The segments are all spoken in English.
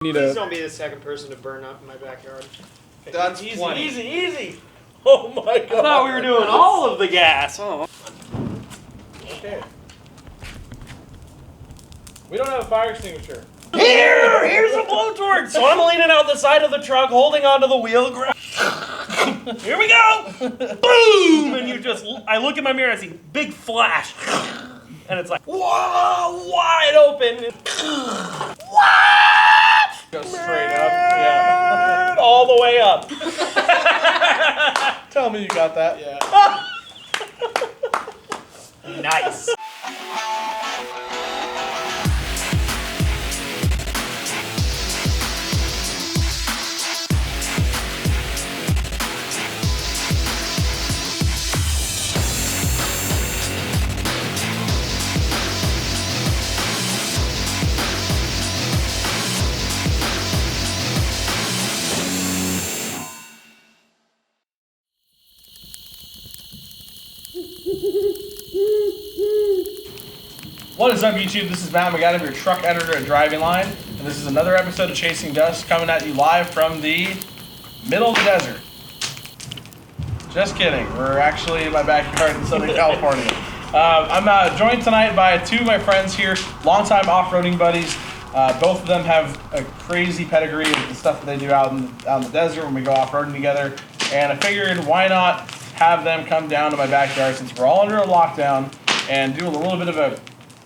Please don't be the second person to burn up in my backyard. Okay, That's easy, plenty. easy. Oh my god. I thought we were doing all of the gas. Oh. Okay. We don't have a fire extinguisher. Here's a blowtorch. So I'm leaning out the side of the truck, holding onto the wheel. Here we go. Boom! And I look in my mirror, I see big flash. And it's like, whoa, wide open. Go straight up. Yeah. All the way up. Tell me you got that. Yeah. Nice. What is up, YouTube? This is Matt McAdam, your truck editor at Driving Line, and this is another episode of Chasing Dust coming at you live from the middle of the desert. Just kidding. We're actually in my backyard in Southern California. I'm joined tonight by two of my friends here, longtime off-roading buddies. Both of them have a crazy pedigree of the stuff that they do out in the desert when we go off-roading together, and I figured why not have them come down to my backyard since we're all under a lockdown and do a little bit of a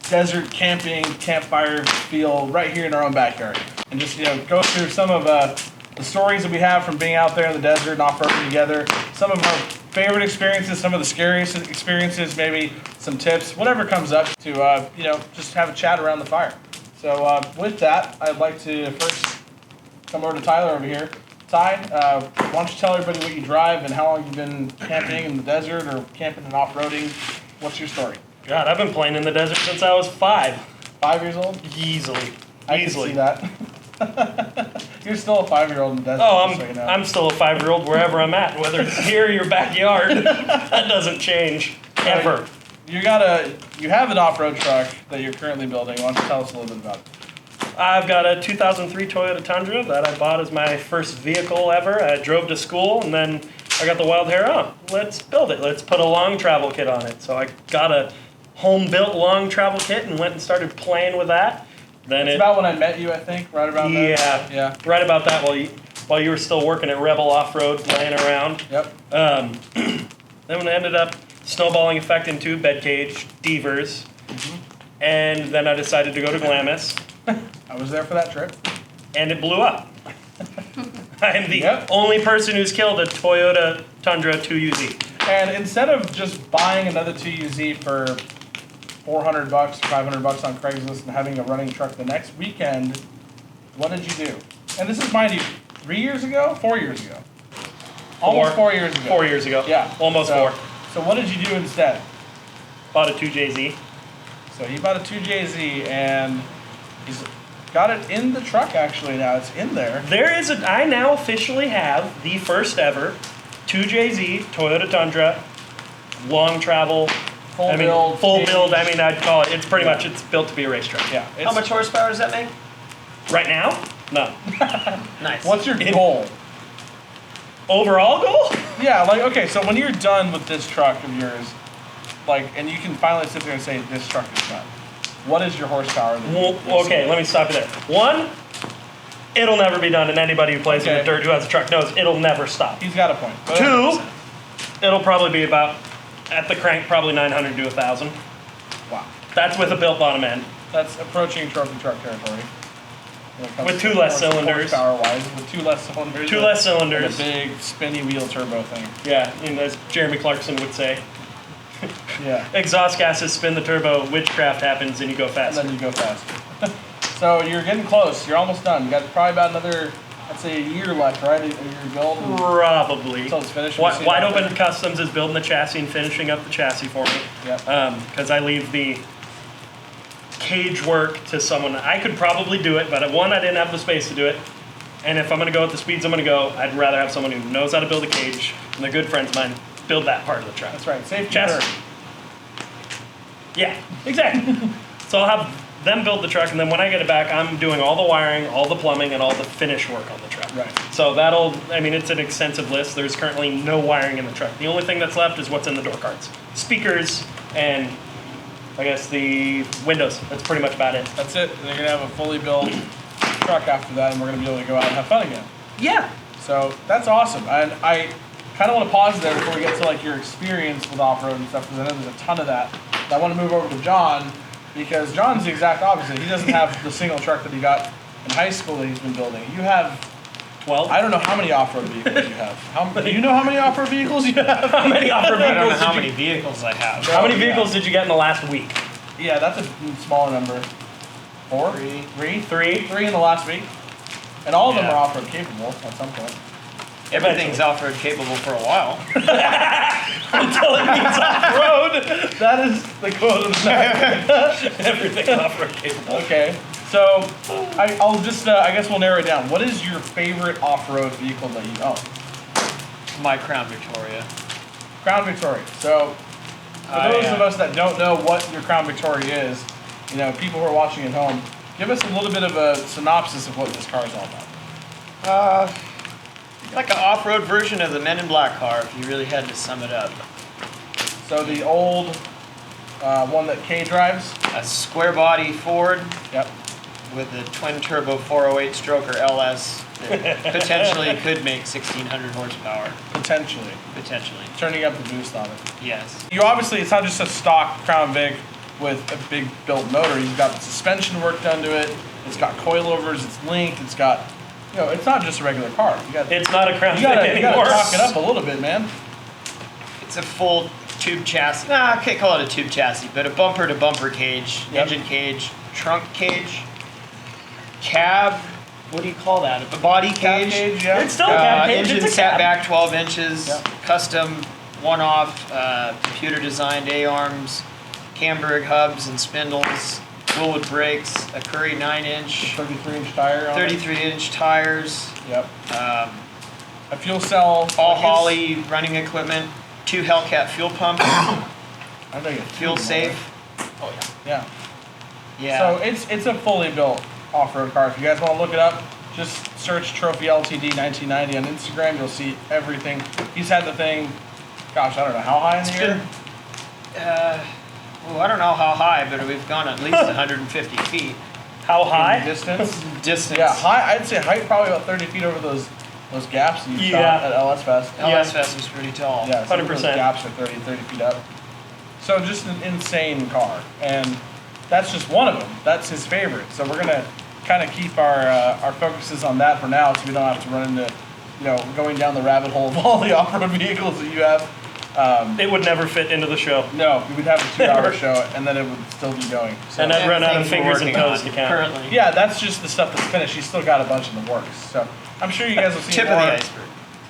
desert camping, campfire feel right here in our own backyard. And just, go through some of the stories that we have from being out there in the desert and off-roading together, some of our favorite experiences, some of the scariest experiences, maybe some tips, whatever comes up to, just have a chat around the fire. So with that, I'd like to first come over to Tyler over here. Ty, why don't you tell everybody what you drive and how long you've been camping in the desert or camping and off-roading? What's your story? God, I've been playing in the desert since I was 5. 5 years old? Easily. I can see that. You're still a 5-year-old in the desert. Oh, just so you know. I'm still a 5-year-old wherever I'm at, whether it's here or your backyard. That doesn't change ever. You have an off-road truck that you're currently building. Why don't you tell us a little bit about it? I've got a 2003 Toyota Tundra that I bought as my first vehicle ever. I drove to school, and then I got the wild hair. Oh, let's build it. Let's put a long travel kit on it. So I got a home-built long travel kit and went and started playing with that. Then It's about when I met you, I think, right around there. Yeah, right about that while you were still working at Rebel Off-Road, laying around. Yep. Then when I ended up snowballing effect into bed cage, Devers, and then I decided to go to Glamis. I was there for that trip. And it blew up. I am the only person who's killed a Toyota Tundra 2UZ. And instead of just buying another 2UZ for $400, $500 on Craigslist and having a running truck the next weekend, what did you do? And this is, mind you, 3 years ago? 4 years ago? Almost 4 years ago. 4 years ago. Yeah. Almost so, 4. So what did you do instead? Bought a 2JZ. So he bought a 2JZ and he's got it in the truck actually now. It's in there. I now officially have the first ever 2JZ Toyota Tundra long travel. Full build. Full build, I'd call it. It's pretty much, it's built to be a race truck. Yeah. How much horsepower does that make? Right now? No. Nice. What's your goal? Overall goal? Yeah, okay, so when you're done with this truck of yours, and you can finally sit there and say, this truck is done, what is your horsepower? Okay, let me stop you there. 1, it'll never be done, and anybody who plays in the dirt who has a truck knows it'll never stop. He's got a point. 2, it'll probably be about, at the crank, probably 900 to 1,000. Wow. That's with a built bottom end. That's approaching trophy truck territory. With 2 less cylinders. Horsepower-wise, with 2 less cylinders. 2 less cylinders. And a big spinny wheel turbo thing. Yeah, as Jeremy Clarkson would say. Yeah. Exhaust gases spin the turbo, witchcraft happens, and you go faster. And then you go faster. So you're getting close. You're almost done. You got probably about another, I'd say, a year left, right? A year build. Probably. Until it's finished. Wide Open Customs is building the chassis and finishing up the chassis for me. Yep. Because I leave the cage work to someone. I could probably do it, but 1, I didn't have the space to do it. And if I'm going to go at the speeds I'm going to go, I'd rather have someone who knows how to build a cage, and they're good friends of mine, build that part of the truck. That's right. Safety chassis. first. Yeah, exactly. So I'll have them build the truck, and then when I get it back, I'm doing all the wiring, all the plumbing, and all the finish work on the truck. Right. So it's an extensive list. There's currently no wiring in the truck. The only thing that's left is what's in the door cards. Speakers and I guess the windows. That's pretty much about it. That's it. And they're going to have a fully built truck after that, and we're going to be able to go out and have fun again. Yeah. So that's awesome. And I kind of want to pause there before we get to like your experience with off-road and stuff, because I know there's a ton of that. But I want to move over to John, because John's the exact opposite. He doesn't have the single truck that he got in high school that he's been building. You have, 12. I don't know how many off-road vehicles you have. Do you know how many off-road vehicles you have? How many off-road I don't know vehicles? how many vehicles I have. How many vehicles did you get in the last week? Yeah, that's a smaller number. 4? Three. Three in the last week. And all of them Yeah. are off-road capable at some point. Everything's off-road capable for a while. Until it means off-road. That is the quote of the night. Everything's off-road capable. Okay, so I'll just, I guess we'll narrow it down. What is your favorite off-road vehicle that you own? My Crown Victoria. Crown Victoria. So, for those of us that don't know what your Crown Victoria is, you know, people who are watching at home, give us a little bit of a synopsis of what this car is all about. Like an off-road version of the Men in Black car, if you really had to sum it up. So the old one that Kay drives. A square body Ford Yep. with a twin turbo 408 stroker LS that potentially could make 1600 horsepower. Potentially. Potentially. Turning up the boost on it. Yes. You obviously, it's not just a stock Crown Vic with a big built motor. You've got the suspension work done to it. It's got coilovers. It's linked. It's got, you know, it's not just a regular car. It's not a Crown Vic You anymore. gotta talk it up a little bit, man. It's a full tube chassis. Nah, I can't call it a tube chassis, but a bumper to bumper cage, Yep. engine cage, trunk cage, cab. What do you call that? A body Cab cage. cage, yeah. It's still a cab cage. Engine It's a sat cab. back 12 inches, Yep. custom, one-off, computer designed A-arms, Camberg hubs and spindles, Woolwood brakes, a Curry 9-inch, 33-inch tire on it. 33-inch tires, Yep. A fuel cell. all like Holley running equipment, 2 Hellcat fuel pumps, I think it's fuel safe. Oh yeah. Yeah. So it's a fully built off-road car. If you guys want to look it up, just search Trophy LTD 1990 on Instagram. You'll see everything. He's had the thing. Gosh, I don't know how high in the air. Well, I don't know how high, but we've gone at least 150 feet How In high? distance. distance. Yeah, high. I'd say height probably about 30 feet over those gaps you shot Yeah. at LS Fest. LS Fest was pretty tall. Yeah, some of those 100%. gaps are 30 feet up. So just an insane car, and that's just one of them. That's his favorite. So we're gonna kind of keep our focuses on that for now, so we don't have to run into, you know, going down the rabbit hole of all the off-road vehicles that you have. It would never fit into the show. No, we would have a 2-hour show, and then it would still be going. So, And I'd run out of Things we're fingers and working toes on to count. currently. yeah, that's just the stuff that's finished. He's still got a bunch in the works. So I'm sure you guys will see Tip more. of the iceberg.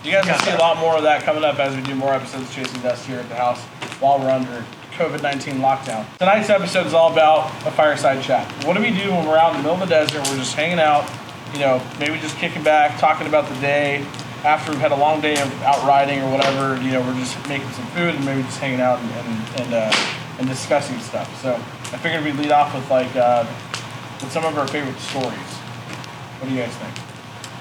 You guys will see a lot more of that coming up as we do more episodes of Chasing Dust here at the house while we're under COVID-19 lockdown. Tonight's episode is all about a fireside chat. What do we do when we're out in the middle of the desert? We're just hanging out, you know, maybe just kicking back, talking about the day. After we've had a long day of out riding or whatever, you know, we're just making some food and maybe just hanging out and discussing stuff. So I figured we'd lead off with with some of our favorite stories. What do you guys think?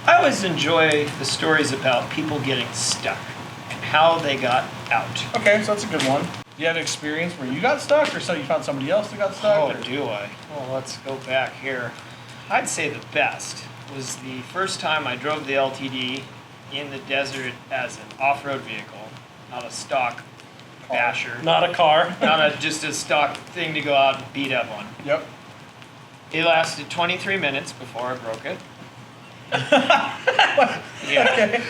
I always enjoy the stories about people getting stuck and how they got out. Okay, so that's a good one. Do you have experience where you got stuck, or so you found somebody else that got stuck? Oh, or- do I? Well, let's go back here. I'd say the best was the first time I drove the LTD in the desert as an off-road vehicle, not a stock basher, Not a car. not just a stock thing to go out and beat up on. Yep. It lasted 23 minutes before I broke it. Yeah. Okay.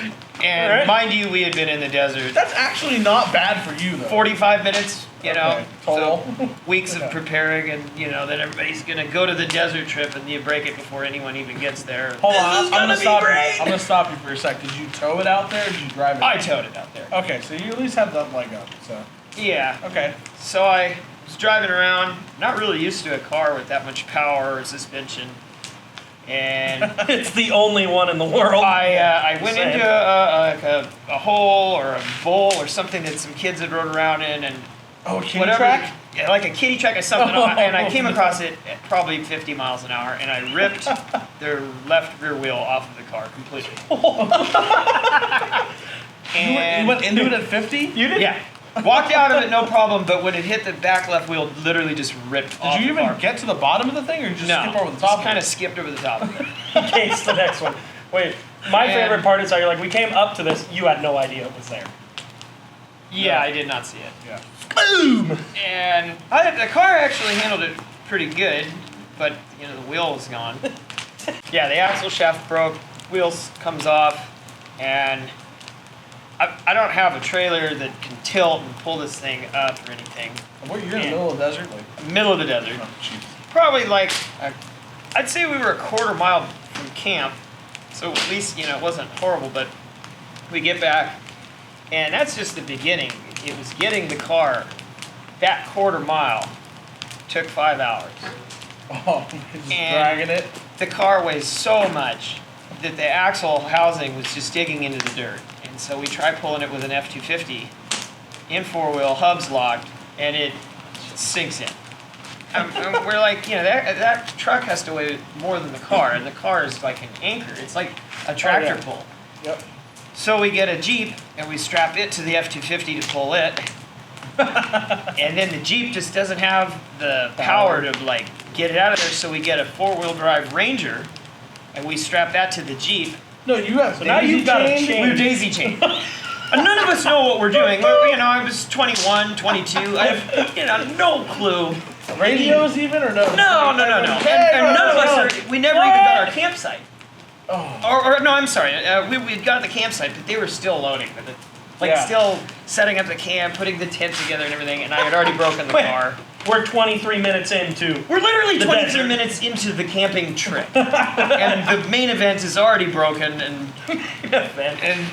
And Alright. mind you, we had been in the desert That's actually not bad for you, though. 45 minutes, you know, Okay, total. so weeks Okay. of preparing, and you know, then everybody's gonna go to the desert trip and you break it before anyone even gets there. Hold on, This is gonna be stop great. you. I'm gonna stop you for a sec. Did you tow it out there, or did you drive it? I towed it out there. Okay, so you at least had that leg up. So Yeah. okay. So I was driving around, not really used to a car with that much power or suspension, and It's the only one in the world. I went Same. into a hole or a bowl or something that some kids had rode around in, and Oh, a kiddie whatever. track. yeah, like a kiddie track or something, and I came across it at probably 50 miles an hour, and I ripped the left rear wheel off of the car completely. You went into it at 50? You did? Yeah. Walked out of it, no problem, but when it hit the back left wheel, literally just ripped off Did you the even car. get to the bottom of the thing, or you just No, skip over the top? just kind of skipped over the top of it. Okay, it's the next one. Wait, my And- favorite part is how you're like, we came up to this, you had no idea it was there. Yeah, I did not see it. Yeah. Boom! And the car actually handled it pretty good, but you know the wheel was gone. Yeah, the axle shaft broke, wheels comes off, and I don't have a trailer that can tilt and pull this thing up or anything. You're in the middle of the desert? Like, Middle of the desert. oh, Jesus. Probably like, I'd say we were a quarter mile from camp, so at least, you know, it wasn't horrible, but we get back, and that's just the beginning. It was getting the car, that quarter mile, took 5 hours. Oh, just And- dragging it. The car weighs so much that the axle housing was just digging into the dirt. And so we tried pulling it with an F-250 in four-wheel, hubs locked, and it sinks in. And we're like, you know, that truck has to weigh more than the car, and the car is like an anchor. It's like a tractor pull. Yep. So we get a Jeep, and we strap it to the F-250 to pull it. And then the Jeep just doesn't have the power to like get it out of there, so we get a four-wheel drive Ranger, and we strap that to the Jeep. No, you have. So now you've got a chain. We're daisy chained. And none of us know what we're doing. You know, I was 21, 22. I have, you know, no clue. Radios even or no? No. And none of us are. We never even got our campsite. Oh. Or no, I'm sorry. We'd got the campsite, but they were still loading with it. Like Yeah. still setting up the camp, putting the tent together and everything, and I had already broken the Wait. car. We're 23 minutes into. We're literally The 23 desert. minutes into the camping trip, and the main event is already broken, and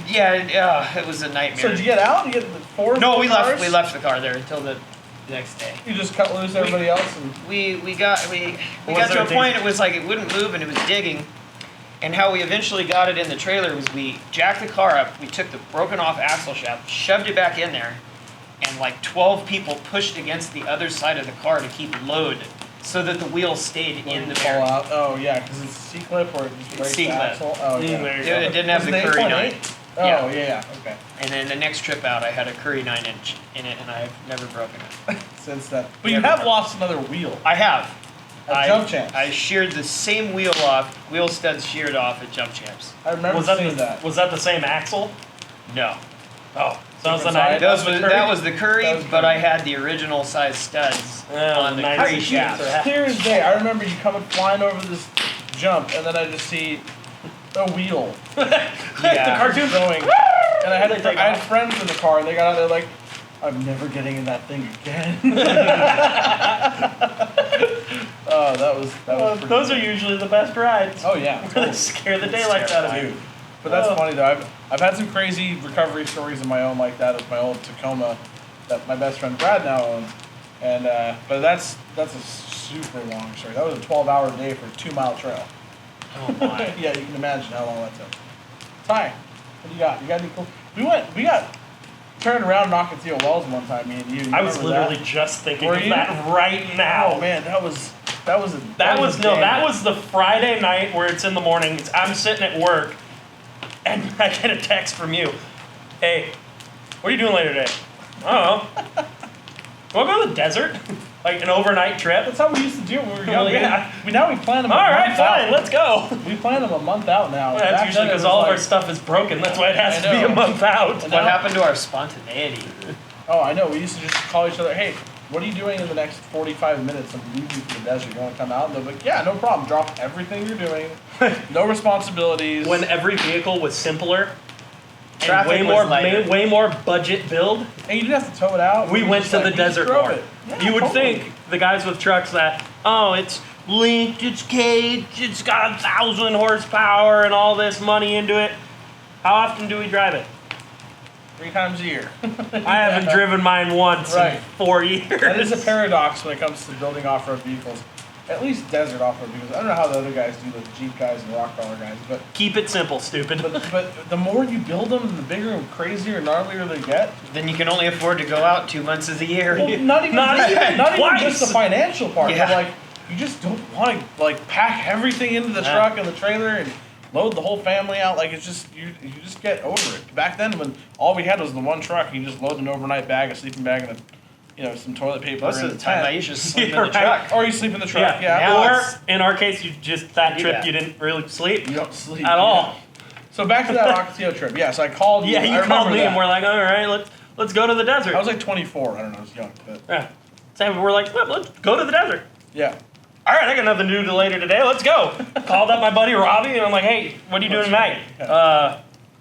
yeah, it was a nightmare. So did you get out? You get the four? No, we cars? left the car there until the next day. You just cut loose everybody else and. We got Was to there a point. It was like it wouldn't move and it was digging. And how we eventually got it in the trailer was we jacked the car up. We took the broken off axle shaft, shoved it back in there, and like 12 people pushed against the other side of the car to keep load, so that the wheels stayed in the fall bearing. out. Oh yeah, because it's C-clip or it just breaks the C-clip. axle. Oh yeah. there you It, go. it didn't have the Was it Curry 8.8? 9. Oh Yeah. yeah. Okay. And then the next trip out, I had a Curry 9-inch in it, and I've never broken it. Since then, but you Never. have lost another wheel. I have. At Jump Champs. I sheared the same wheel off, wheel studs sheared off at Jump Champs. I remember Was that, seeing that. was that the same axle? No. Oh, so it's the Different size? That was the Curry, That was but Curry. I had the original size studs Oh, on the nice. Curry Cute. shaft. Clear as day. I remember you coming flying over this jump, and then I just see a wheel Yeah. The cartoon. going. And I They take had off. friends in the car, and they got out there like, I'm never getting in that thing again. Oh, that was pretty Those are good. usually the best rides. Oh yeah. They scare the daylights out of you. But that's Oh. funny though. I've had some crazy recovery stories of my own like that of my old Tacoma that my best friend Brad now owns. And but that's a super long story. That was a 12-hour day for a 2-mile trail. Oh my. Yeah, you can imagine how long that took. Ty, what do you got? You got any cool? We got turned around Nocateel Wells one time, me and you. You I was remember literally that? just thinking Were of you? that right now. Oh man, that was That was the Friday night where it's in the morning. I'm sitting at work, and I get a text from you. Hey, what are you doing later today? I don't know. Want to go to the desert? Like an overnight trip? That's how we used to do it when we were Well, young. yeah. Now we plan them. All a right, month fine, out. let's go. We plan them a month out now. That's Back usually then it because was all of our like- stuff is broken. That's why it has I to be a know. month out. And What now- happened to our spontaneity? Oh, I know. We used to just call each other. Hey, what are you doing in the next 45 minutes? I'm leaving for the desert. You want to come out? And they're like, yeah, no problem. Drop everything you're doing. No responsibilities. When every vehicle was simpler and Traffic way was more lighter. way more budget build, and you didn't have to tow it out. we You went just, to like, the we just desert drove more. it. Yeah, You would totally. think the guys with trucks that, oh, it's linked, it's caged, it's got 1,000 horsepower and all this money into it. How often do we drive it? 3 times a year. I haven't driven mine once in Right. 4 years. That is a paradox when it comes to building off-road vehicles. at least desert off-road, because I don't know how the other guys do, the Jeep guys and the rock crawler guys, but Keep it simple, stupid. the more you build them, the bigger and crazier and gnarlier they get. Then you can only afford to go out 2 months of the year. Well, not even Twice. just the financial part. Yeah. But like, you just don't want to like pack everything into the truck and the trailer and load the whole family out. Like it's just you just get over it. Back then, when all we had was the one truck, you just load an overnight bag, a sleeping bag, and some toilet paper. Most in of the time, I usually sleep in the Right. truck. Or you sleep in the truck. Yeah. Now Or it's- in our case, you just that do trip that. you didn't really sleep You don't sleep at all. So back to that Ocotillo trip. Yeah, so I called you. Yeah, I you remember called me that. and we're like, all right, let's go to the desert. I was like 24. I don't know. I was young, but Yeah. So we're like, let's go to the desert. yeah. All right, I got nothing to do later today. Let's go. Called up my buddy Robbie, and I'm like, hey, what are you doing tonight?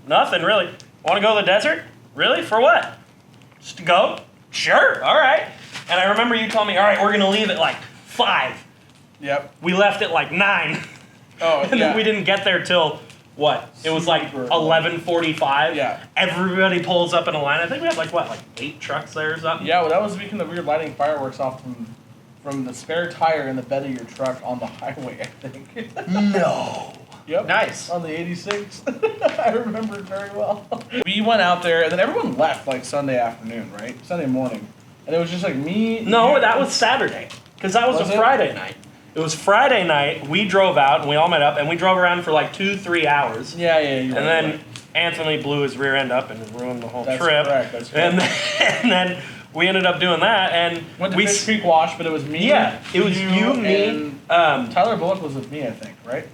Nothing really. Want to go to the desert? Really? For what? Just to go? Sure. All right. And I remember you told me, all right, we're gonna leave at like 5. Yep. We left at like 9, Oh, and yeah. then we didn't get there till what? It was like Super 11:45. Yeah. Everybody pulls up in a line. I think we had like 8 trucks there or something. Yeah, well, that was the weekend that we were lighting fireworks off from the spare tire in the bed of your truck on the highway, I think. No. Yep. Nice. On the 86. I remember it very well. We went out there, and then everyone left like Sunday afternoon, right? Sunday morning. And it was just like me. No, you- that was Saturday. Because that was Was a it? Friday night. It was Friday night. We drove out and we all met up and we drove around for like 2-3 hours. Yeah, yeah, you And then Anthony blew his rear end up and ruined the whole That's trip. correct, that's correct. And then we ended up doing that and went to we Fish Creek Wash, but it was me. yeah, it was you, me. and Tyler Bullock was with me, I think, right?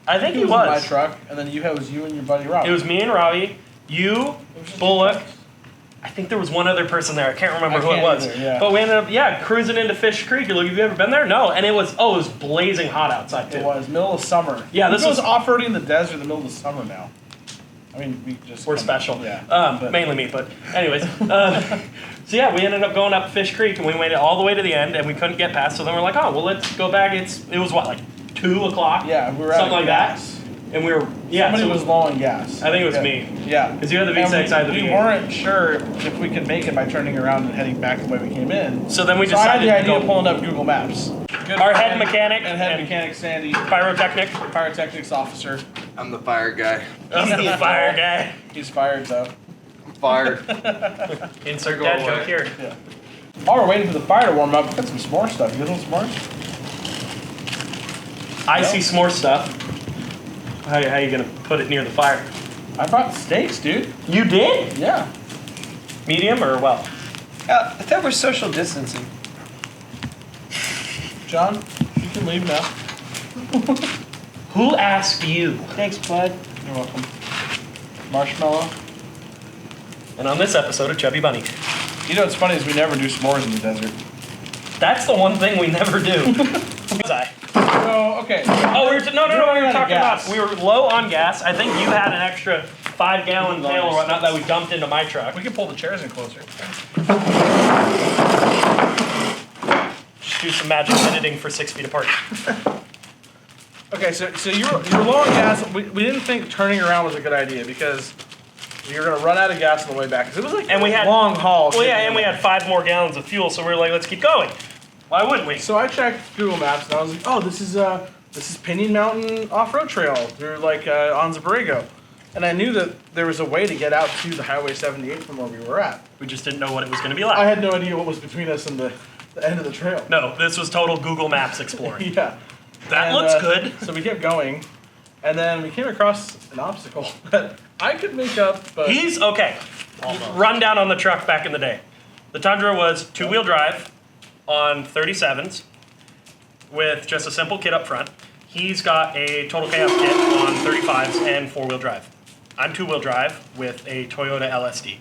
I think he in was. my truck, and then it was you and your buddy Rob. It was me and Robbie, you, It was just Bullock. two trucks. I think there was one other person there. I can't remember I who it can't was. either, yeah. But we ended up, cruising into Fish Creek. You're like, have you ever been there? No. And it was blazing hot outside too. It was middle of summer. Yeah, Who this goes was- off-roading in the desert in the middle of the summer now. I mean, We're special. Yeah. but- Mainly me, but anyways. So yeah, we ended up going up Fish Creek and we made it all the way to the end and we couldn't get past. So then we're like, oh, well, let's go back. It was what, like 2 o'clock? Yeah, we were Something out like of that. gas. And we were, yeah. Somebody so was low on gas. I think it was Yeah. me. Yeah. Because you had the And V6, I had the we V8. weren't sure if we could make it by turning around and heading back the way we came in. So then we So I had decided the to idea of go pulling up Google Maps. Good Our friend head mechanic and head and- mechanic Sandy, pyrotechnic. pyrotechnics officer. I'm the fire guy. He's the fire guy. He's fired though. I'm fired. Insert Go dad away. joke here. Yeah. While we're waiting for the fire to warm up, we got some s'more stuff. You got some s'mores? I see s'more stuff. How you gonna put it near the fire? I brought steaks, dude. You did? Yeah. Medium or well? I thought we're social distancing. John, you can leave now. Who asked you? Thanks, bud. You're welcome. Marshmallow. And on this episode of Chubby Bunny. You know what's funny is we never do s'mores in the desert. That's the one thing we never do. Oh, okay. Oh, we were no, You're running we were out of talking gas. about we were low on gas. I think you had an extra 5-gallon pail or whatnot that we dumped into my truck. We can pull the chairs in closer. Just do some magic editing for 6 feet apart. Okay, so you're low on gas. We didn't think turning around was a good idea because you're gonna run out of gas on the way back. 'Cause it was like And we had long haul. Well, yeah, and we had 5 more gallons of fuel, so we were like, let's keep going. Why wouldn't we? So I checked Google Maps and I was like, oh, this is Pinion Mountain off-road trail through like on Zabrigo, and I knew that there was a way to get out to the Highway 78 from where we were at. We just didn't know what it was going to be I like. had no idea what was between us and the end of the trail. No, this was total Google Maps exploring. Yeah. That And, looks good. So we kept going, and then we came across an obstacle that I could make up, but He's okay. Rundown on the truck back in the day. The Tundra was 2-wheel drive on 37s with just a simple kit up front. He's got a Total Chaos kit on 35s and 4-wheel drive. I'm 2-wheel drive with a Toyota LSD,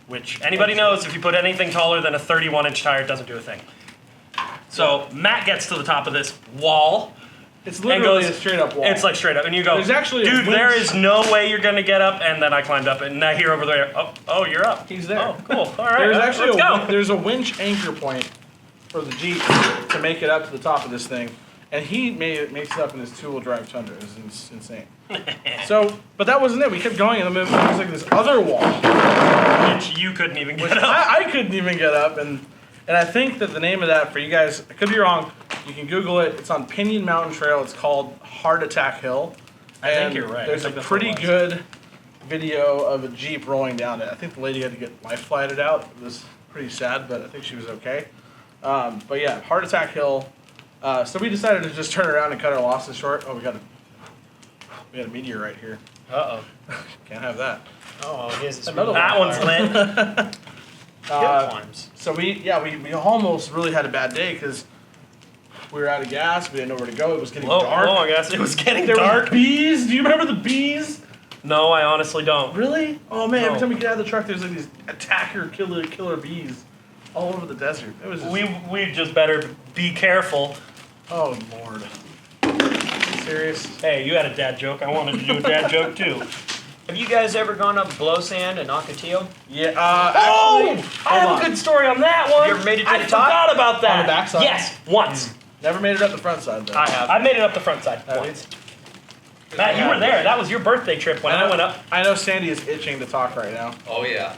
which anybody knows if you put anything taller than a 31-inch tire, it doesn't do a thing. So Matt gets to the top of this wall. it's literally goes- a straight up wall. It's like straight up, and you go, There's actually a dude, winch- there is no way you're gonna get up. And then I climbed up, and I hear over there, oh, you're up. He's there. Oh, cool. All right, There's actually let's go. there's a winch anchor point for the Jeep to make it up to the top of this thing, and he makes it up in his 2-wheel drive Tundra. It was insane. So, but that wasn't it. We kept going, and then there was like this other wall, Which you couldn't even which get up. I couldn't even get up, and I think that the name of that for you guys, I could be wrong, You can Google it. It's on Pinion Mountain Trail. It's called Heart Attack Hill. I think And you're right. There's I a think that's what pretty it was. good video of a Jeep rolling down it. I think the lady had to get life flighted out. It was pretty sad, but I think she was okay. But yeah, Heart Attack Hill. So we decided to just turn around and cut our losses short. Oh, we got a meteor right here. Uh-oh. Can't have that. Oh, here's this Another That one's lit. Hill climbs. So we almost really had a bad day because we were out of gas. We didn't know where to go. It was getting Whoa, dark. I guess it was getting There dark. were bees. Do you remember the bees? No, I honestly don't. Really? Oh man! Every No. time we get out of the truck, there's like these killer bees all over the desert. It was just, We just better be careful. oh lord. Are you serious? Hey, you had a dad joke. I wanted to do a dad joke too. Have you guys ever gone up Blow Sand in Ocotillo? Yeah. Oh! Actually, I have hold a on. good story on that one. You ever made it to I the top? forgot about that. On the backside? Yes, once. Never made it up the front side though. I have. I made it up the front side Have you? once. Matt, you were there. That was your birthday trip when I went up. I know Sandy is itching to talk right now. Oh yeah.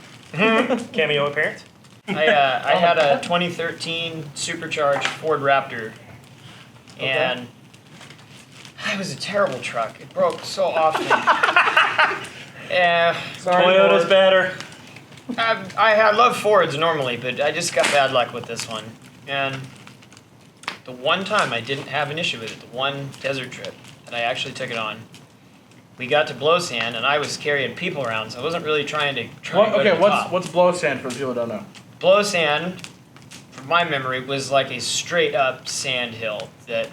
Cameo appearance. I had a 2013 supercharged Ford Raptor, and it was a terrible truck. It broke so often. Toyota's Lord. better. I love Fords normally, but I just got bad luck with this one. And the one time I didn't have an issue with it, the one desert trip that I actually took it on, we got to Blow Sand, and I was carrying people around, so I wasn't really trying to What, go to okay, the top. what's blow sand for the people who don't know? Blow Sand, from my memory, was like a straight up sand hill that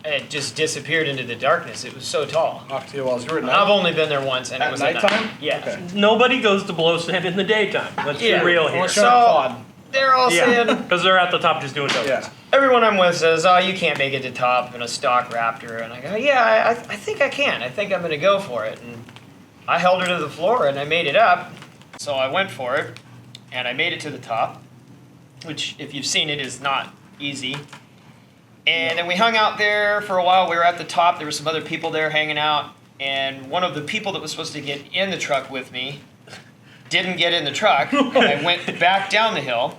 it just disappeared into the darkness. It was so tall. Ocotillo Walls. You were at And I've night. only been there once, and At it was nighttime? at night. Yeah. Okay. Nobody goes to Blow Sand in the daytime. Let's Yeah. be real here. Unless So- you're on a quad. They're all Yeah, saying, because they're at the top just doing donuts. Yeah. everyone I'm with says, oh, you can't make it to top in a stock Raptor. And I go, yeah, I think I can. I think I'm going to go for it. And I held her to the floor, and I made it up. So I went for it, and I made it to the top, which, if you've seen it, is not easy. And then we hung out there for a while. We were at the top. There were some other people there hanging out. And one of the people that was supposed to get in the truck with me didn't get in the truck. And I went back down the hill.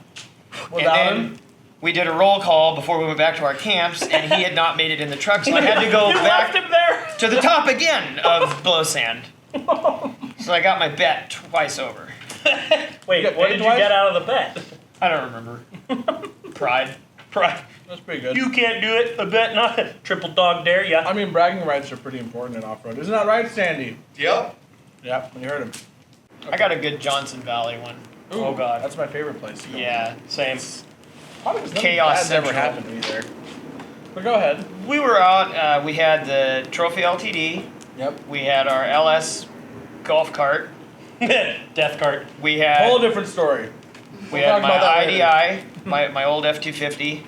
Without and then him? we did a roll call before we went back to our camps, and he had not made it in the truck, so I had to go You back left him there. to the top again of Blow Sand. So I got my bet twice over. Wait, got what paid did you twice? get out of the bet? I don't remember. Pride. Pride. That's pretty good. You can't do it. I bet not. Triple dog dare ya. I mean, bragging rights are pretty important in off-road. Isn't that right, Sandy? Yep. Yep, when you heard him. I got a good Johnson Valley one. Ooh, Oh, God. That's my favorite place to go. Yeah. Same. Probably 'cause nothing Chaos bad's ever Central. happened to me there. But go ahead. We were out. We had the Trophy LTD. Yep. We had our LS golf cart. Death cart. We had Whole different story. we We'll had talk my about that later. IDI, my old F250,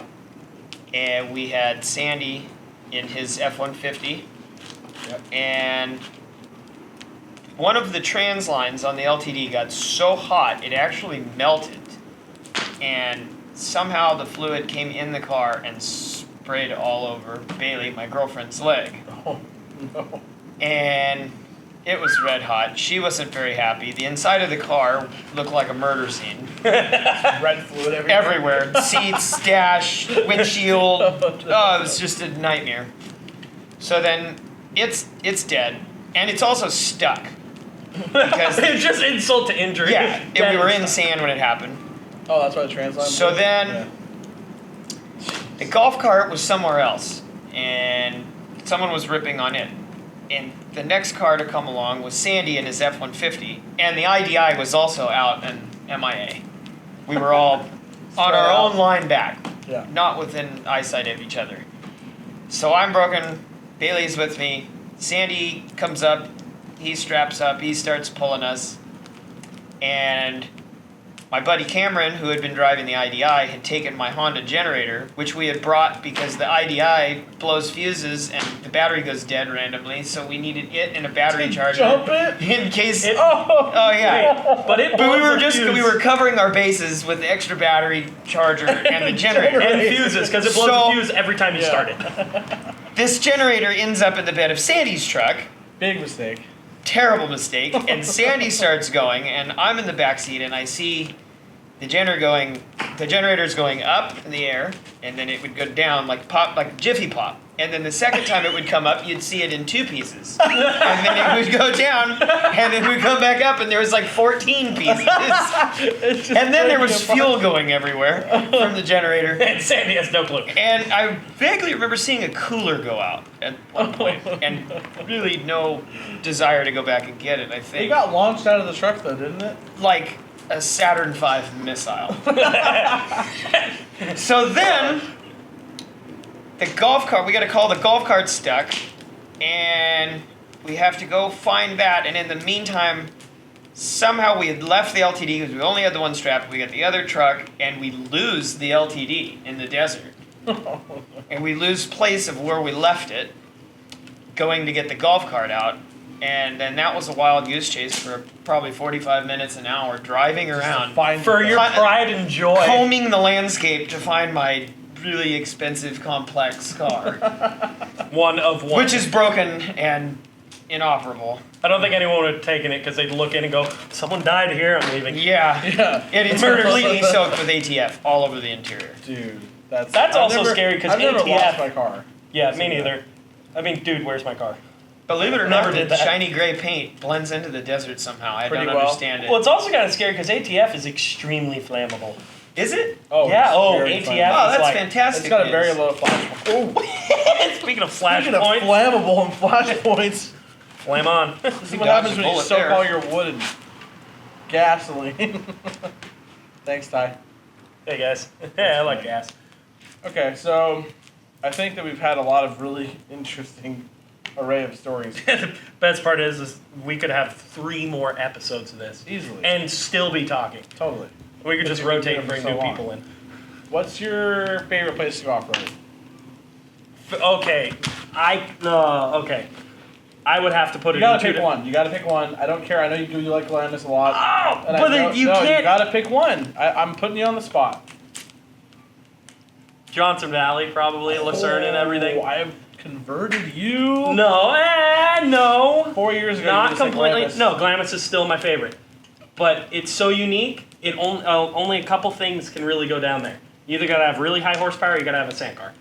and we had Sandy in his F150. Yep. And one of the trans lines on the LTD got so hot it actually melted, and somehow the fluid came in the car and sprayed all over Bailey, my girlfriend's leg. Oh, no. And it was red hot. She wasn't very happy. The inside of the car looked like a murder scene. Red fluid everywhere. Everywhere. Seats, dash, windshield. Oh, it was just a nightmare. So then it's dead. And it's also stuck. Because It's just insult to injury. yeah, and we were in sand when it happened. Oh, that's why the trans line So was? then the golf cart was somewhere else, and someone was ripping on it. And the next car to come along was Sandy in his F-150, and the IDI was also out and MIA. We were all on our own line back, Yeah. not within eyesight of each other. So I'm broken, Bailey's with me, Sandy comes up, he straps up, he starts pulling us, and my buddy Cameron, who had been driving the IDI, had taken my Honda generator, which we had brought because the IDI blows fuses and the battery goes dead randomly, so we needed it and a battery charger Jump it? in case. Oh, yeah. But it But we were blows just the we fuse. were covering our bases with the extra battery charger and the generator. And fuses, because it blows So- the fuse every time you Yeah. start it. This generator ends up in the bed of Sandy's truck. big mistake. Terrible mistake. And Sandy starts going, and I'm in the back seat, and I see the generator going the generator's going up in the air, and then it would go down like pop, like Jiffy Pop. And then the second time it would come up, you'd see it in 2 pieces. And then it would go down, and then it would come back up, and there was like 14 pieces. And then there was fuel going everywhere from the generator. And Sandy has no clue. And I vaguely remember seeing a cooler go out at one point, and really no desire to go back and get it, I think. It got launched out of the truck, though, didn't it? Like a Saturn V missile. So then, the golf cart, we got to call the golf cart stuck, and we have to go find that. And in the meantime, somehow we had left the LTD because we only had the one strapped. We got the other truck, and we lose the LTD in the desert. And we lose place of where we left it, going to get the golf cart out. And then that was a wild goose chase for probably 45 minutes an hour, driving around. For your pride and joy. Combing the landscape to find my really expensive, complex car. One of one. Which is broken and inoperable. I don't think anyone would have taken it because they'd look in and go, someone died here, I'm leaving. Yeah. Yeah. It's completely soaked with ATF all over the interior. Dude, That's I've also never- scary because I've never ATF. lost my car. Yeah, me neither. I mean, dude, where's my car? Believe it or Never not, did the that. shiny gray paint blends into the desert somehow. I Pretty don't well. understand it. Well, it's also kind of scary because ATF is extremely flammable. Is it? Oh, Yeah, it's oh, very ATF. flammable. Oh, that's like- fantastic. It's got a news. very low flash point. Speaking of flash Speaking of points, flammable and flash points, flam on. this is what dodged happens a when you bullet soak there. all your wood in gasoline. Thanks, Ty. Hey guys, yeah, I like gas. Okay, so I think that we've had a lot of really interesting array of stories. The best part is we could have 3 more episodes of this Easily. and still be talking. Totally. We could But just you can rotate do and it bring for so new long. people in. What's your favorite place to go off-roading? Okay, okay. I would have to put You it gotta in 2 pick one. You gotta pick one. I don't care. I know you do. You like Landis a lot. Oh, And I but know- then you no, can't. You gotta pick one. I'm putting you on the spot. Johnson Valley, probably, Lucerne and everything. Oh, I've converted you. No, no. 4 years ago. you Not just said completely. Glamis. No, Glamis is still my favorite. But it's so unique, it only a couple things can really go down there. You either gotta have really high horsepower or you gotta have a sand car.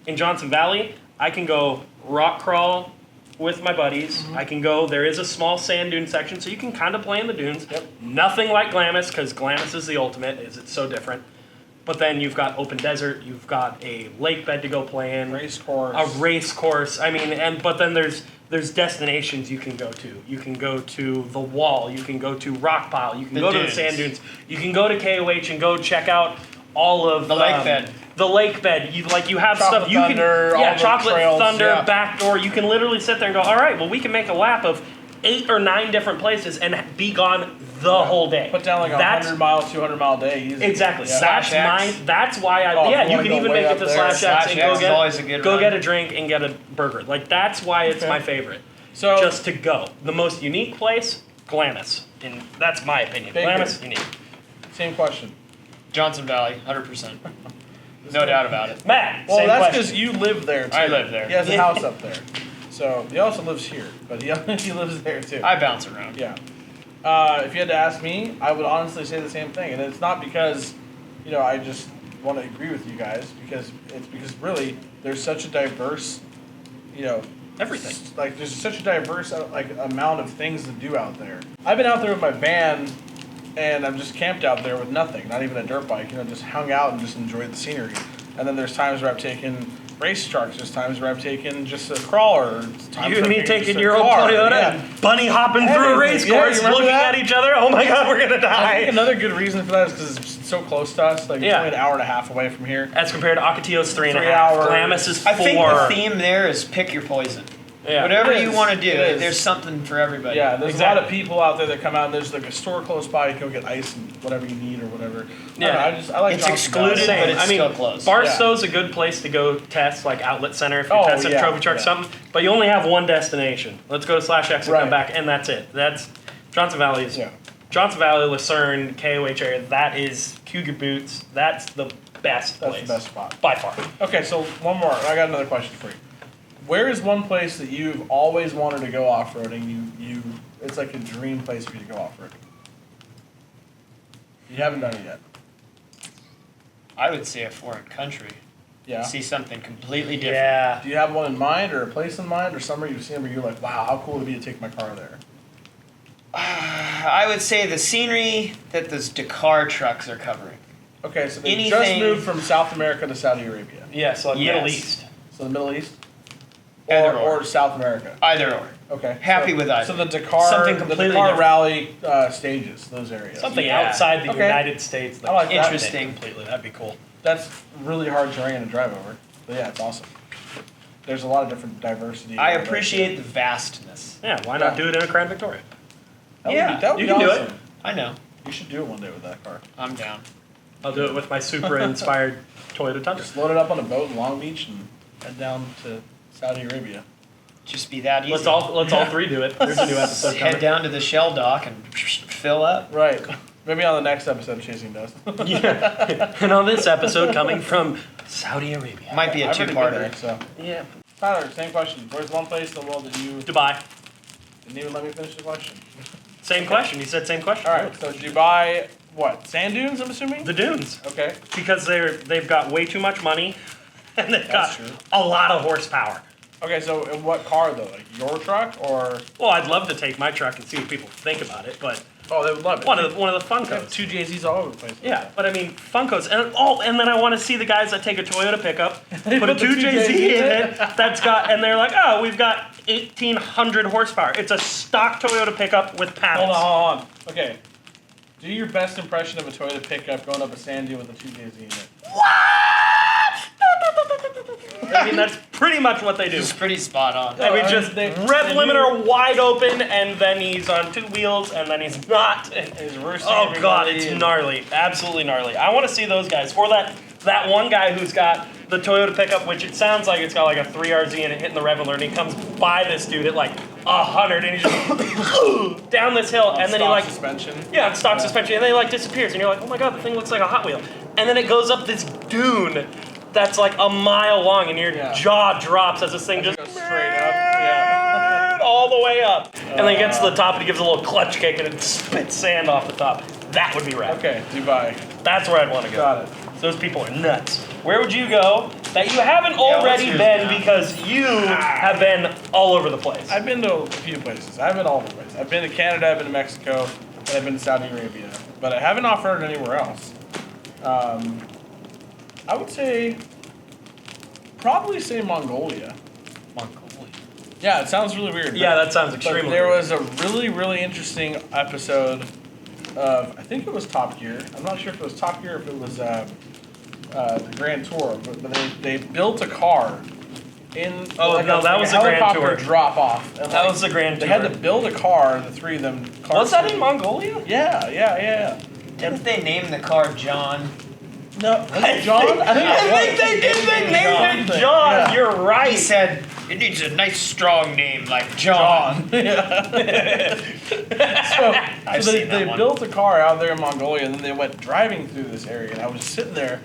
In Johnson Valley, I can go rock crawl with my buddies. I can go, there is a small sand dune section, so you can kind of play in the dunes. Yep. Nothing like Glamis, because Glamis is the ultimate, it's so different. But then you've got open desert, you've got a lake bed to go play in. Race course. A race course. I mean, but then there's destinations you can go to. You can go to the Wall. You can go to Rock Pile. You can The go to the dunes. sand dunes. You can go to KOH and go check out all of The lake bed. The lake bed. You have Chocolate stuff you Thunder, can. all Yeah, the chocolate trails, thunder, yeah. backdoor. You can literally sit there and go, all right, well, we can make a lap of 8 or 9 different places and be gone the whole day. Put down like a That's 100-mile, 200-mile day. Easy. Exactly. Yeah. Slash That's why I. Oh, yeah, if you you wanna can go even way make it up to there. Slash X Slash and X is always a good go run. get a drink and get a burger. Like that's why it's Okay. my favorite. So Just to go. The most unique place, Glamis. And that's my opinion. Big Glamis, good. unique. same question. Johnson Valley, 100%. No doubt about it. Matt, Well, same that's question. because you live there too. I live there. He has a house up there. So he also lives here, but he lives there too. I bounce around. Yeah. If you had to ask me, I would honestly say the same thing, and it's not because, I just want to agree with you guys, because really there's such a diverse, Everything. Like there's such a diverse amount of things to do out there. I've been out there with my van, and I'm just camped out there with nothing, not even a dirt bike. Just hung out and just enjoyed the scenery. And then there's times where I've taken race trucks. There's times where I've taken just a crawler. Times You where and I've me taken taking just a your old car. Toyota Yeah. and bunny hopping through a Everything. race Yeah, you course, remember looking that? at each other. Oh my God, we're gonna I think die. another good reason for that is because it's so close to us. Like it's Yeah. only an hour and a half away from here. As compared to Ocotillo's 3.5. 3 hours. Glamis is 4. I think the theme there is pick your poison. Yeah. Whatever It you is. want to do, It is. there's something for everybody. Yeah, there's a Exactly. lot of people out there that come out. And there's like a store close by. You can go get ice and whatever you need or whatever. Yeah. I don't know, I like It's Johnson excluded, Valley. but it's I mean, still close. Barstow's a good place to go test, like Outlet Center, if you're Oh, testing yeah, trophy truck or yeah. something. But you only have one destination. Let's go to Slash X and Right. come back, and that's it. That's Johnson Valley is Yeah. Johnson Valley, Lucerne, KOH area. That is Cougar Boots. That's the best That's place the best spot. by far. Okay, so one more. I got another question for you. Where is one place that you've always wanted to go off roading? It's like a dream place for you to go off roading. You haven't done it yet. I would say a foreign country. Yeah. See something completely different. Yeah. Do you have one in mind or a place in mind or somewhere you've seen where you're like, wow, how cool would it be to take my car there? I would say the scenery that those Dakar trucks are covering. Okay, so they just Anything- moved from South America to Saudi Arabia. Yeah, so like Yes. Middle East. So the Middle East? Either Or or. South America. Either or. Okay. Happy so, with either. So the Dakar, Something the completely Dakar different. rally stages, those areas. Something Yeah. outside the Okay. United States. I like that. Interesting. Completely. That'd be cool. That's really hard terrain to drive over. But yeah, it's awesome. There's a lot of different diversity. I appreciate the vastness. Yeah, why not do it in a Crown Victoria? That Yeah, would be, that would you be can do awesome. it. I know. You should do it one day with that car. I'm down. I'll do it with my Supra-inspired Toyota Tundra. Just load it up on a boat in Long Beach and head down to Saudi Arabia. Just be that easy. Let's all three do it. There's a new episode Head coming. down to the Shell dock and fill up. Right. Maybe on the next episode of Chasing Dust. Yeah. And on this episode, coming from Saudi Arabia. Might be a I've already been two-parter. there, so. Yeah. Tyler, same question. Where's one place in the world that you Dubai. didn't even let me finish the question? Same question. You said same question. All right. So Dubai, what? Sand dunes, I'm assuming? The dunes. Okay. Because they've got way too much money, and they've That's got true. a lot of horsepower. Okay, so in what car though? Like your truck or? Well, I'd love to take my truck and see what people think about it, but Oh, they would love it. one of the They have Funkos. two JZs all over the place. Yeah, but I mean Funkos, and then I want to see the guys that take a Toyota pickup, put a put the 2JZ in it that's got, and they're like, oh, we've got 1,800 horsepower. It's a stock Toyota pickup with paddles. Hold on. Okay. Do your best impression of a Toyota pickup going up a sand dune with a 2JZ in it. I mean, that's pretty much what they do. It's pretty spot on. I mean, Oh, just they- rev they limiter wide open, and then he's on two wheels, and then he's not. He's roosting Oh god, everybody it's and- gnarly, absolutely gnarly. I want to see those guys, or that one guy who's got the Toyota pickup, which it sounds like it's got like a 3RZ in it, hitting the rev limiter, and he comes by this dude at like 100, and he's just down this hill, and then he Stock like suspension. yeah, on stock suspension, and then he like disappears, and you're like, oh my god, the thing looks like a Hot Wheel, and then it goes up this dune that's like a mile long, and your Yeah. jaw drops as this thing just Goes straight up. Yeah. all the way up, and then he gets to the top, and he gives a little clutch kick, and it spits sand off the top. That would be rad. Okay, Dubai. That's where I'd want to go. Got it. Those people are nuts. Where would you go that you haven't already yours been now? because you have been all over the place? I've been to a few places. I've been all over the place. I've been to Canada, I've been to Mexico, and I've been to Saudi Arabia. But I haven't off-roaded anywhere else. I would probably say Mongolia. Mongolia. Yeah, it sounds really weird. Yeah, but- that sounds But extremely there weird. was a really, really interesting episode of, I think it was Top Gear. I'm not sure if it was Top Gear or if it was the Grand Tour, but they built a car in Oh, no, that was a the Grand helicopter Tour. drop off. And That was the Grand They Tour. had to build a car, the three of them. Was that in Mongolia? Yeah. Didn't they name the car John? No, was it John? I think they did. They named it John. Yeah. You're He right. said it needs a nice strong name like John. So I've they seen that one. built a car out there in Mongolia, and then they went driving through this area, and I was sitting there,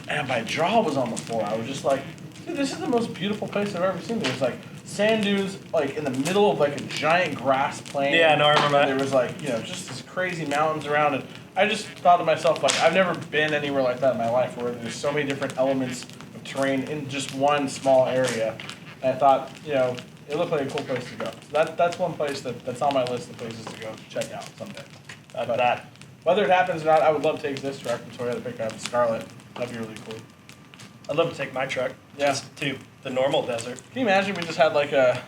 and my jaw was on the floor. I was just like, dude, this is the most beautiful place I've ever seen. There was like sand dunes, like in the middle of like a giant grass plain. Yeah, no, I remember that. There was like, just this crazy mountains around it. I just thought to myself, like, I've never been anywhere like that in my life where there's so many different elements of terrain in just one small area. And I thought, it looked like a cool place to go. So that's one place that's on my list of places to go check out someday. But That. whether it happens or not, I would love to take this truck from Toyota pickup, Scarlet. That'd be really cool. I'd love to take my truck Yeah. just to the normal desert. Can you imagine we just had like a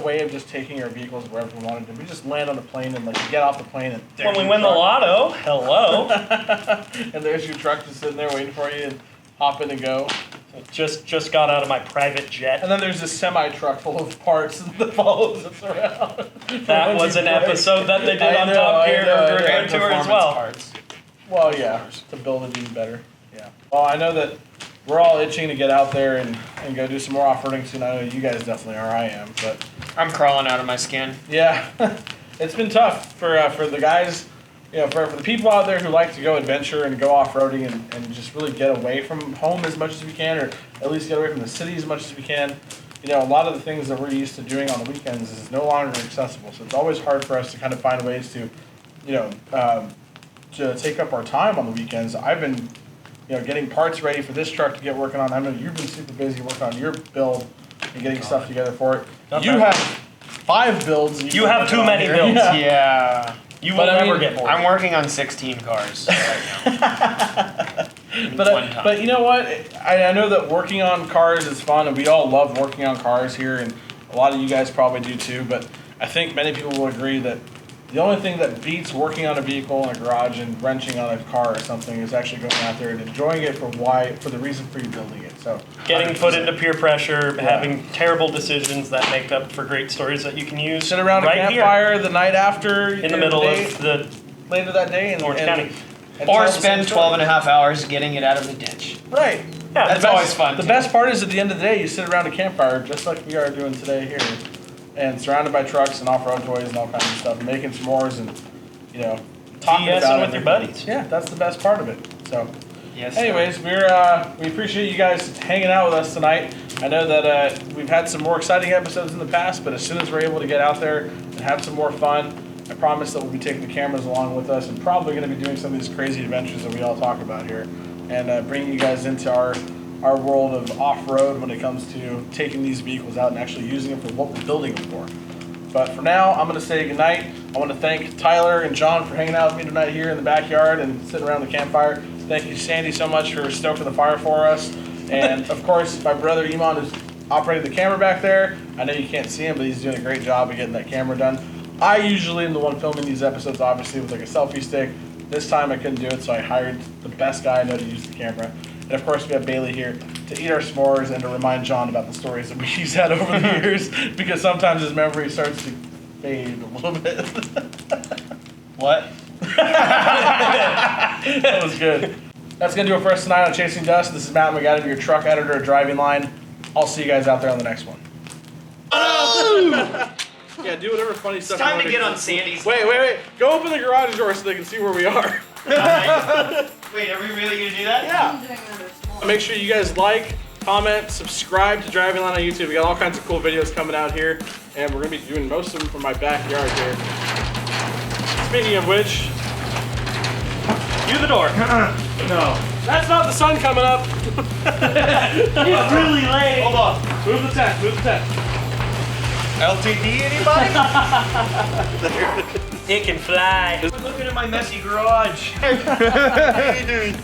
way of just taking our vehicles wherever we wanted to? We just land on the plane and like get off the plane and When we win the lotto, hello. and there's your truck just sitting there waiting for you and hop in and go. Just got out of my private jet. And then there's this semi truck full of parts that follows us around. That was an episode that they did on Top Gear or Grand Tour as well. Parts. Well, yeah, to build it even better. Yeah. Well, I know that we're all itching to get out there and go do some more off-roading soon. I know you guys definitely are. I am, but I'm crawling out of my skin. yeah, it's been tough for the guys. For the people out there who like to go adventure and go off-roading and just really get away from home as much as we can, or at least get away from the city as much as we can. A lot of the things that we're used to doing on the weekends is no longer accessible. So it's always hard for us to kind of find ways to, to take up our time on the weekends. I've been getting parts ready for this truck to get working on. I know you've been super busy working on your build and getting stuff together for it. You have 5 builds. You have too many builds. Yeah. You will never get bored. I'm working on 16 cars right now. But you know what? I know that working on cars is fun, and we all love working on cars here, and a lot of you guys probably do too. But I think many people will agree that the only thing that beats working on a vehicle in a garage and wrenching on a car or something is actually going out there and enjoying it for the reason for you building it. So getting put into peer pressure, having terrible decisions that make up for great stories that you can use. Sit around a campfire the night after, in the middle of the later that day, in Orange County. Or spend 12 and a half hours getting it out of the ditch. Right. Yeah, That's always fun. The best part is at the end of the day, you sit around a campfire just like we are doing today here, and surrounded by trucks and off-road toys and all kinds of stuff, making s'mores and talking about it with your buddies. Yeah, that's the best part of it. So, Yes. anyways, we appreciate you guys hanging out with us tonight. I know that we've had some more exciting episodes in the past, but as soon as we're able to get out there and have some more fun, I promise that we'll be taking the cameras along with us and probably going to be doing some of these crazy adventures that we all talk about here, and bringing you guys into our world of off-road when it comes to taking these vehicles out and actually using them for what we're building them for. But for now, I'm going to say goodnight. I want to thank Tyler and John for hanging out with me tonight here in the backyard and sitting around the campfire. Thank you, Sandy, so much for stoking the fire for us. And, of course, my brother Iman is operating the camera back there. I know you can't see him, but he's doing a great job of getting that camera done. I usually am the one filming these episodes, obviously, with like a selfie stick. This time I couldn't do it, so I hired the best guy I know to use the camera. And of course we have Bailey here to eat our s'mores and to remind John about the stories that we've had over the years, because sometimes his memory starts to fade a little bit. What? That was good. That's going to do it for us tonight on Chasing Dust. This is Matt McAdam, your truck editor at Driving Line. I'll see you guys out there on the next one. Yeah, do whatever funny stuff. It's time to get on Sandy's. Wait. Go open the garage door so they can see where we are. Wait, are we really going to do that? Yeah. Make sure you guys like, comment, subscribe to Driving Line on YouTube. We got all kinds of cool videos coming out here, and we're going to be doing most of them from my backyard here. Speaking of which, Do the door. no. That's not the sun coming up. It's really late. Hold on. Move the tent. LTD, anybody? It can fly. I'm looking at my messy garage. How you doing?